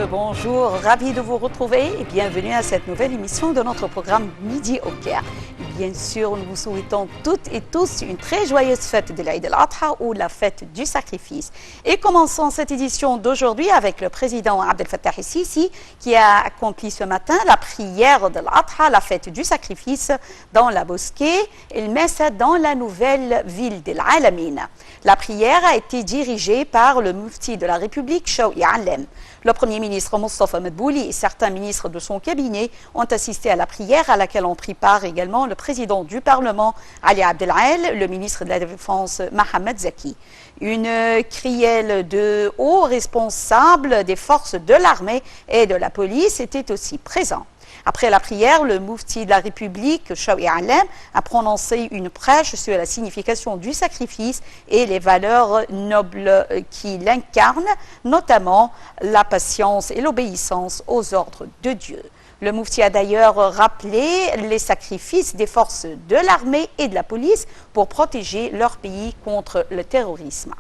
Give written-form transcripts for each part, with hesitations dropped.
messieurs, bonjour, ravi de vous retrouver et bienvenue à cette nouvelle émission de notre programme Midi au Caire. Bien sûr, nous vous souhaitons toutes et tous une très joyeuse fête de l'Aïd al-Adha ou la fête du sacrifice. Et commençons cette édition d'aujourd'hui avec le président Abdel Fattah el-Sisi qui a accompli ce matin la prière de l'Adha, la fête du sacrifice, dans la mosquée El-Messa dans la nouvelle ville d'El Alamein. La prière a été dirigée par le mufti de la République, Chawki Allem. Le Premier ministre Mostafa Medbouli et certains ministres de son cabinet ont assisté à la prière à laquelle ont pris part également le président du Parlement, Ali Abdelal, le ministre de la Défense, Mohamed Zaki. Une crielle de hauts responsables des forces de l'armée et de la police était aussi présent. Après la prière, le mufti de la République, Chawki Allem, a prononcé une prêche sur la signification du sacrifice et les valeurs nobles qu'il incarne, notamment la patience et l'obéissance aux ordres de Dieu. Le mufti a d'ailleurs rappelé les sacrifices des forces de l'armée et de la police pour protéger leur pays contre le terrorisme.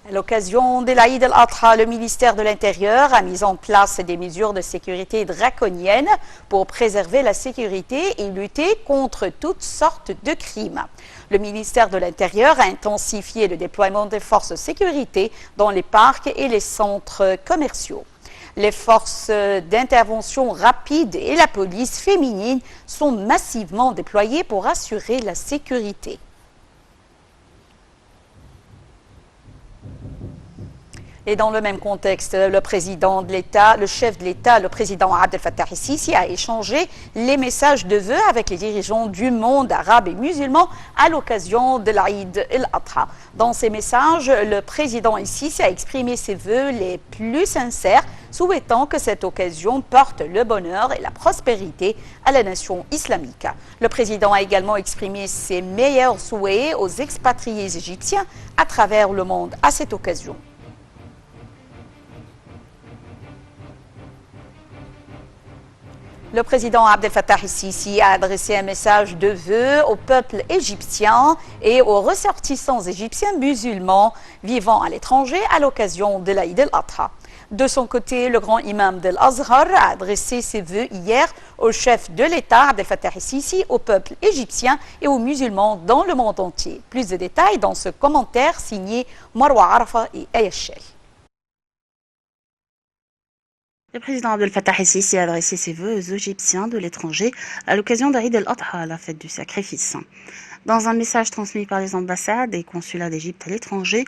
À l'occasion de l'Aïd al-Adha, le ministère de l'Intérieur a mis en place des mesures de sécurité draconiennes pour préserver la sécurité et lutter contre toutes sortes de crimes. Le ministère de l'Intérieur a intensifié le déploiement des forces de sécurité dans les parcs et les centres commerciaux. Les forces d'intervention rapide et la police féminine sont massivement déployées pour assurer la sécurité. Et dans le même contexte, le président de l'État, le chef de l'État, le président Abdel Fattah el-Sisi a échangé les messages de vœux avec les dirigeants du monde arabe et musulman à l'occasion de l'Aïd al-Adha. Dans ces messages, le président el-Sisi a exprimé ses vœux les plus sincères, souhaitant que cette occasion porte le bonheur et la prospérité à la nation islamique. Le président a également exprimé ses meilleurs souhaits aux expatriés égyptiens à travers le monde à cette occasion. Le président Abdel Fattah el-Sisi a adressé un message de vœux au peuple égyptien et aux ressortissants égyptiens musulmans vivant à l'étranger à l'occasion de l'Aïd al-Adha. De son côté, le grand imam de l'Azhar a adressé ses vœux hier au chef de l'État, Abdel Fattah el-Sisi, au peuple égyptien et aux musulmans dans le monde entier. Plus de détails dans ce commentaire signé Marwa Arafa et Ayachel. Le président Abdel Fattah el-Sisi a adressé ses vœux aux Égyptiens de l'étranger à l'occasion d'Aïd al-Adha, la fête du sacrifice. Dans un message transmis par les ambassades et consulats d'Égypte à l'étranger,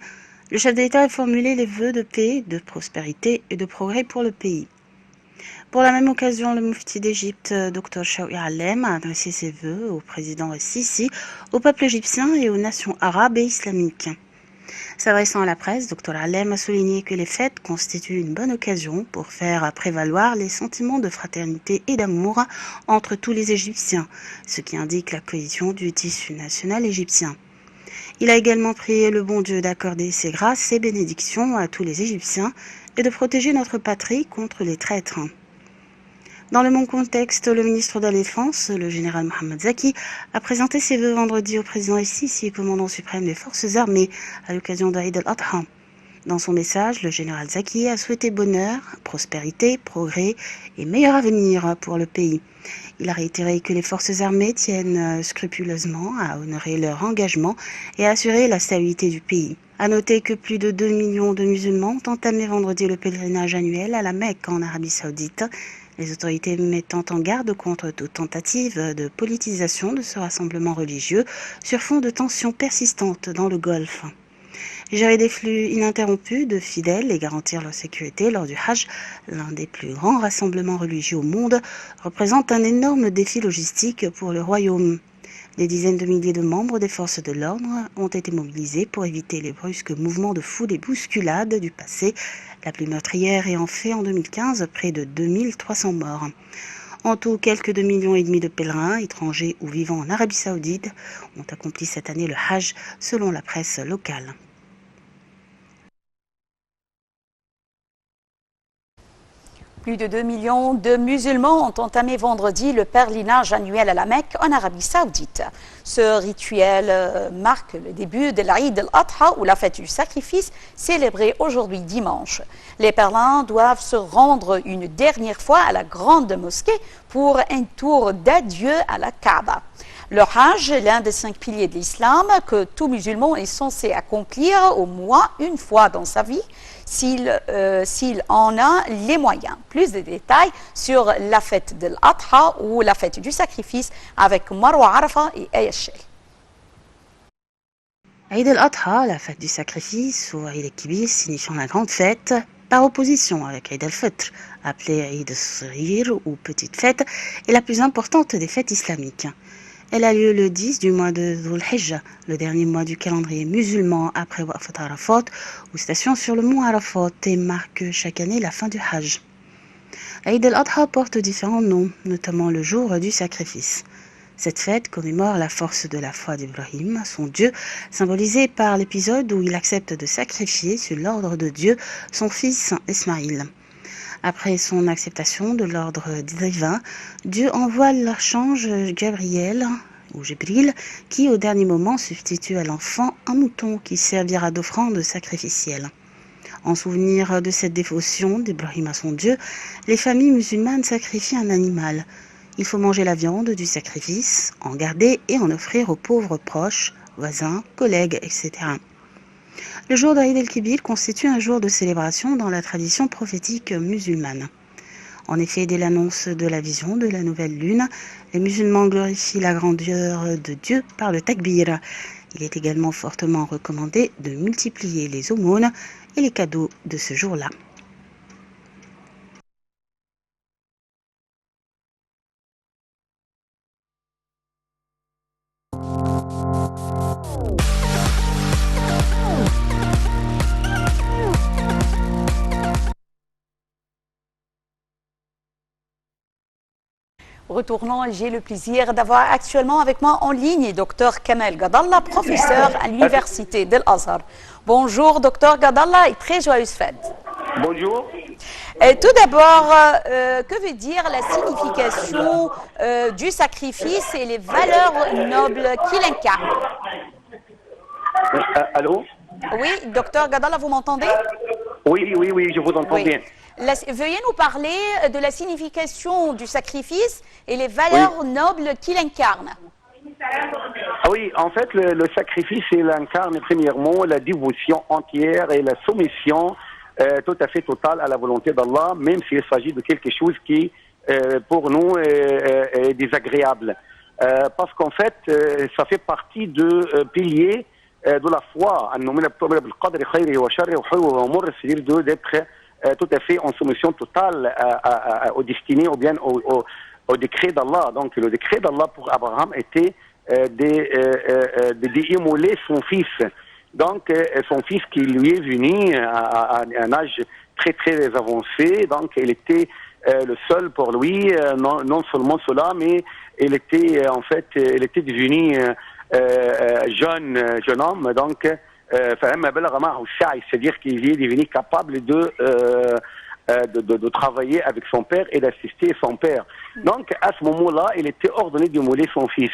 le chef d'État a formulé les vœux de paix, de prospérité et de progrès pour le pays. Pour la même occasion, le mufti d'Égypte, Dr Chawki Allem, a adressé ses vœux au président el-Sisi, au peuple égyptien et aux nations arabes et islamiques. S'adressant à la presse, Dr Allem a souligné que les fêtes constituent une bonne occasion pour faire prévaloir les sentiments de fraternité et d'amour entre tous les Égyptiens, ce qui indique la cohésion du tissu national égyptien. Il a également prié le bon Dieu d'accorder ses grâces et bénédictions à tous les Égyptiens et de protéger notre patrie contre les traîtres. Dans le même contexte, le ministre de la Défense, le général Mohamed Zaki, a présenté ses vœux vendredi au président el-Sisi, commandant suprême des forces armées, à l'occasion d'Aïd al-Adha. Dans son message, le général Zaki a souhaité bonheur, prospérité, progrès et meilleur avenir pour le pays. Il a réitéré que les forces armées tiennent scrupuleusement à honorer leur engagement et à assurer la stabilité du pays. À noter que plus de 2 millions de musulmans ont entamé vendredi le pèlerinage annuel à la Mecque en Arabie Saoudite, les autorités mettant en garde contre toute tentative de politisation de ce rassemblement religieux sur fond de tensions persistantes dans le Golfe. Gérer des flux ininterrompus de fidèles et garantir leur sécurité lors du Hajj, l'un des plus grands rassemblements religieux au monde, représente un énorme défi logistique pour le royaume. Des dizaines de milliers de membres des forces de l'ordre ont été mobilisés pour éviter les brusques mouvements de foule et bousculades du passé, la plus meurtrière ayant fait en 2015 près de 2300 morts. En tout, quelques 2,5 millions de pèlerins, étrangers ou vivant en Arabie Saoudite, ont accompli cette année le Hajj selon la presse locale. Plus de 2 millions de musulmans ont entamé vendredi le pèlerinage annuel à la Mecque en Arabie Saoudite. Ce rituel marque le début de l'Aïd al-Adha ou la fête du sacrifice célébrée aujourd'hui dimanche. Les pèlerins doivent se rendre une dernière fois à la grande mosquée pour un tour d'adieu à la Kaaba. Le Hajj est l'un des 5 piliers de l'islam que tout musulman est censé accomplir au moins une fois dans sa vie s'il en a les moyens. Plus de détails sur la fête de l'Adha ou la fête du sacrifice avec Marwa Arafa et Ayashel. Eid al-Adha, la fête du sacrifice, ou Eid al-Kibir, signifiant la grande fête, par opposition avec Eid al-Fitr, appelée Eid al-Saghir ou petite fête, est la plus importante des fêtes islamiques. Elle a lieu le 10 du mois de Dhul Hijjah, le dernier mois du calendrier musulman après Waqfat Arafat, ou station sur le mont Arafat, et marque chaque année la fin du Hajj. Eid al-Adha porte différents noms, notamment le jour du sacrifice. Cette fête commémore la force de la foi d'Ibrahim, son Dieu, symbolisée par l'épisode où il accepte de sacrifier sur l'ordre de Dieu son fils Ismaïl. Après son acceptation de l'ordre divin, Dieu envoie l'archange Gabriel, ou Jibril, qui au dernier moment substitue à l'enfant un mouton qui servira d'offrande sacrificielle. En souvenir de cette dévotion d'Ibrahim à son Dieu, les familles musulmanes sacrifient un animal. Il faut manger la viande du sacrifice, en garder et en offrir aux pauvres proches, voisins, collègues, etc. Le jour d'Aïd el-Kibir constitue un jour de célébration dans la tradition prophétique musulmane. En effet, dès l'annonce de la vision de la nouvelle lune, les musulmans glorifient la grandeur de Dieu par le takbir. Il est également fortement recommandé de multiplier les aumônes et les cadeaux de ce jour-là. Retournons, j'ai le plaisir d'avoir actuellement avec moi en ligne Dr Kamel Gadalla, professeur à l'Université de l'Azhar. Bonjour Dr Gadalla et très joyeuse fête. Bonjour. Tout d'abord, que veut dire la signification du sacrifice et les valeurs nobles qu'il incarne? Allô? Oui, Dr Gadalla, vous m'entendez? Oui, je vous entends bien. Veuillez nous parler de la signification du sacrifice et les valeurs nobles qu'il incarne. Oui, en fait, le sacrifice, il incarne premièrement la dévotion entière et la soumission tout à fait totale à la volonté d'Allah, même s'il s'agit de quelque chose qui, pour nous, est désagréable. Parce qu'en fait, ça fait partie de piliers de la foi, c'est-à-dire d'être tout à fait en soumission totale au destiné ou bien au décret d'Allah. Donc le décret d'Allah pour Abraham était d'immoler son fils. Donc son fils qui lui est venu à un âge très très avancé, donc il était le seul pour lui, non seulement cela, mais il était en fait il était devenu jeune homme, donc c'est-à-dire qu'il est devenu capable de travailler avec son père et d'assister son père. Donc à ce moment-là, il était ordonné d'immoler son fils.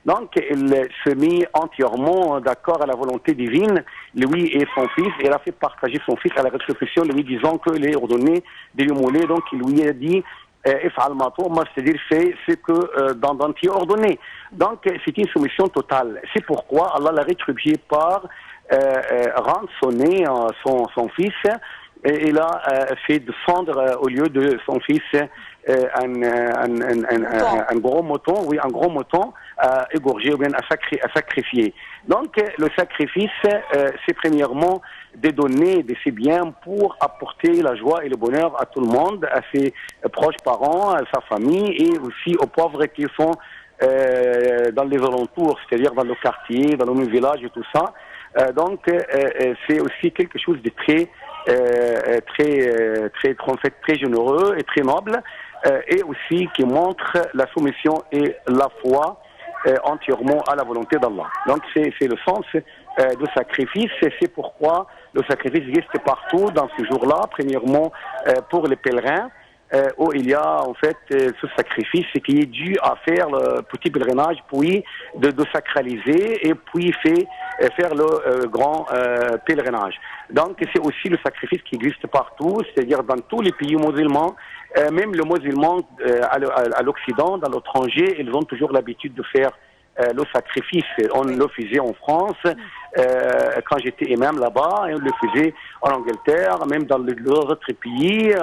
Donc il se mit entièrement d'accord à la volonté divine, lui et son fils. Il a fait partager son fils à la réflexion, lui disant qu'il est ordonné de l'immoler. Donc il lui a dit c'est-à-dire c'est ce que dans tu es ordonné. Donc c'est une soumission totale. C'est pourquoi Allah l'a rétribué par rançonner son fils, et il a fait descendre au lieu de son fils un gros mouton, égorgé ou bien à sacrifier. Donc le sacrifice, c'est premièrement de donner de ses biens pour apporter la joie et le bonheur à tout le monde, à ses proches parents, à sa famille et aussi aux pauvres qui sont dans les alentours, c'est-à-dire dans le quartier, dans le village et tout ça. Donc c'est aussi quelque chose de très généreux et très noble, et aussi qui montre la soumission et la foi entièrement à la volonté d'Allah. Donc c'est le sens du sacrifice, et c'est pourquoi le sacrifice existe partout dans ce jour-là. Premièrement pour les pèlerins, où il y a en fait ce sacrifice qui est dû à faire le petit pèlerinage, puis de sacraliser et puis faire le grand pèlerinage. Donc c'est aussi le sacrifice qui existe partout, c'est-à-dire dans tous les pays musulmans, même les musulmans à l'Occident, dans l'étranger, ils ont toujours l'habitude de faire le sacrifice. On le faisait en France, quand j'étais imam là-bas, et on le faisait en Angleterre, même dans les autres pays,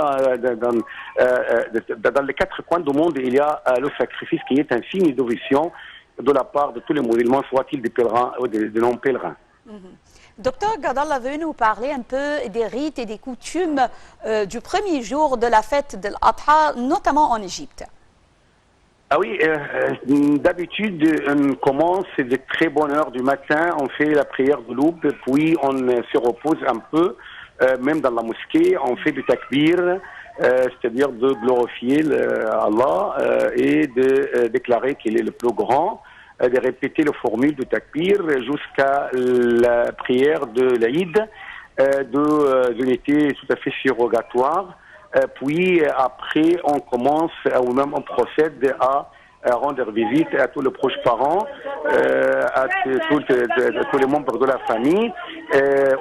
dans les 4 coins du monde, il y a le sacrifice qui est un signe de dévotion de la part de tous les musulmans, soient-ils des pèlerins ou des non-pèlerins. Docteur Gadallah veut nous parler un peu des rites et des coutumes du premier jour de la fête de l'Adha, notamment en Égypte. Ah oui, d'habitude, on commence de très bonne heure du matin, on fait la prière de l'aube, puis on se repose un peu, même dans la mosquée, on fait du takbir, c'est-à-dire de glorifier Allah et de déclarer qu'il est le plus grand, de répéter la formule du takbir jusqu'à la prière de l'Aïd, d'unité tout à fait surrogatoire. Puis après, on commence ou même on procède à rendre visite à tous les proches parents, à tous les membres de la famille,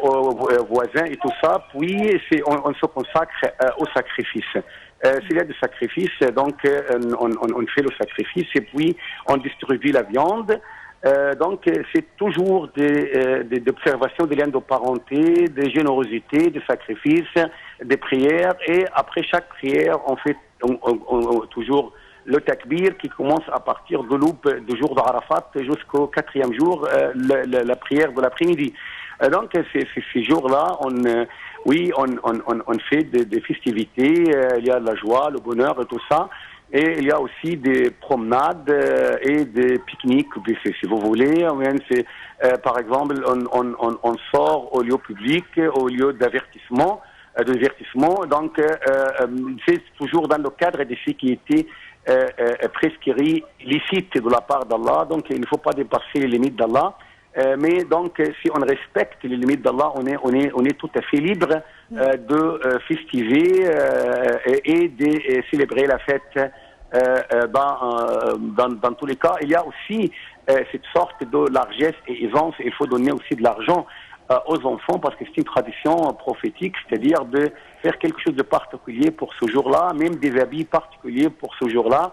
aux voisins et tout ça. Puis on se consacre au sacrifice. S'il y a des sacrifices, donc on fait le sacrifice et puis on distribue la viande. Donc c'est toujours des observations des liens de parenté, des générosités, des sacrifices, des prières, et après chaque prière on fait toujours le takbir qui commence à partir de l'aube du jour d'Arafat jusqu'au 4e jour, la prière de l'après-midi. Donc ces jours-là, on fait des festivités, il y a la joie, le bonheur et tout ça. Et il y a aussi des promenades et des pique-niques, si vous voulez. Par exemple, on sort au lieu public, au lieu d'avertissement. Donc, c'est toujours dans le cadre de ce qui était prescrit licite de la part d'Allah. Donc, il ne faut pas dépasser les limites d'Allah. Mais donc, si on respecte les limites d'Allah, on est tout à fait libre de festiver et de célébrer la fête dans tous les cas. Il y a aussi cette sorte de largesse et aisance. Il faut donner aussi de l'argent aux enfants parce que c'est une tradition prophétique, c'est-à-dire de faire quelque chose de particulier pour ce jour-là, même des habits particuliers pour ce jour-là,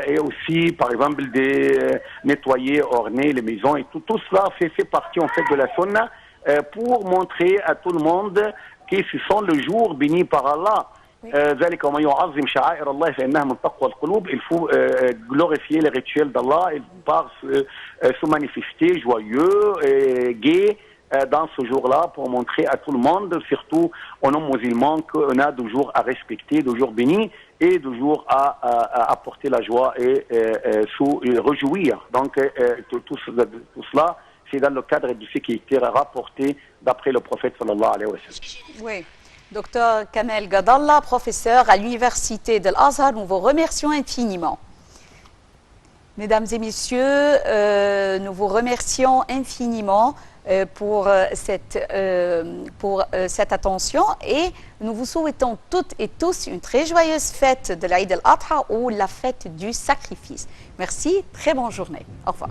et aussi, par exemple, de nettoyer, orner les maisons, et tout cela fait partie en fait de la sunna pour montrer à tout le monde que ce sont le jour béni par Allah. Il faut glorifier les rituels d'Allah et par se manifester joyeux et gai dans ce jour-là pour montrer à tout le monde, surtout aux non-musulmans, qu'on a deux jours à respecter, deux jours bénis et deux jours à apporter la joie et se réjouir. Donc tout cela, c'est dans le cadre de ce qui a été rapporté d'après le prophète sallallahu alayhi wa sallam. Oui. Docteur Kamel Gadallah, professeur à l'université de l'Azhar, nous vous remercions infiniment. Mesdames et messieurs, nous vous remercions infiniment pour cette attention et nous vous souhaitons toutes et tous une très joyeuse fête de l'Aïd al-Adha ou la fête du sacrifice. Merci, très bonne journée. Au revoir.